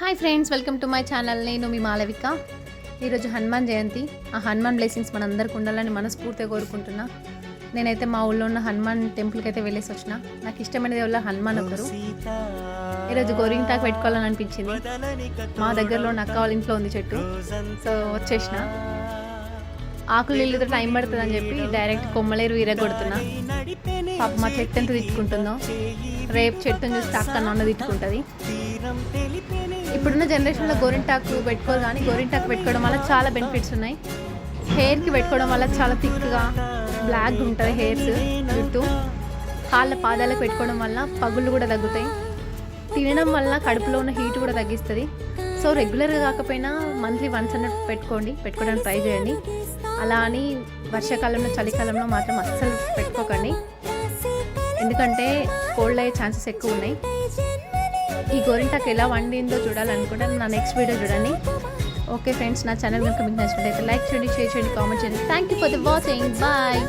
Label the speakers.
Speaker 1: Hi friends, welcome to my channel. నేను మీ మాలవిక. ఈరోజు హనుమాన్ జయంతి. ఆ హనుమాన్ బ్లెస్సింగ్స్ మనందరికి ఉండాలని మనస్ఫూర్తిగా కోరుకుంటున్నా. నేనైతే మా ఊళ్ళో ఉన్న హనుమాన్ టెంపుల్కి అయితే వెళ్ళేసి వచ్చిన. నాకు ఇష్టమైన దేవుళ్ళ హనుమాన్ ఒకరు. ఈరోజు గోరింటాకు పెట్టుకోవాలని అనిపించింది. మా దగ్గరలో అక్క వాళ్ళ ఇంట్లో ఉంది చెట్టు, సో వచ్చేసిన. ఆకులు ఇల్లుతో టైం పడుతుంది అని చెప్పి డైరెక్ట్ కొమ్మలేరు విరగొడుతున్నా. పాప మా చెట్టు ఎంత తిట్టుకుంటుందో. రేపు చెట్టుని చూస్తే అక్క నాన్న తిట్టుకుంటుంది. ఇప్పుడున్న జనరేషన్లో గోరింటాకు పెట్టుకోరు, కానీ గోరింటాకు పెట్టుకోవడం వల్ల చాలా బెనిఫిట్స్ ఉన్నాయి. హెయిర్కి పెట్టుకోవడం వల్ల చాలా థిక్గా బ్లాక్గా ఉంటుంది హెయిర్స్. జుట్టు కాళ్ళ పాదాలకు పెట్టుకోవడం వల్ల పగుళ్ళు కూడా తగ్గుతాయి. తినడం వల్ల కడుపులో ఉన్న హీట్ కూడా తగ్గిస్తుంది. సో రెగ్యులర్గా కాకపోయినా మంత్లీ వన్స్ అన్నట్టు పెట్టుకోవడానికి ట్రై చేయండి. అలా అని వర్షాకాలంలో చలికాలంలో మాత్రం అస్సలు పెట్టుకోకండి, ఎందుకంటే కోల్డ్ అయ్యే ఛాన్సెస్ ఎక్కువ ఉన్నాయి. ఈ గోరింటాకు ఎలా వండిందో చూడాలనుకుంటే నా నెక్స్ట్ వీడియో చూడండి. ఓకే ఫ్రెండ్స్, నా ఛానల్ కనుక మీకు నచ్చినట్లయితే లైక్ చేయండి, షేర్ చేయండి, కామెంట్ చేయండి. Thank you for the watching. Bye.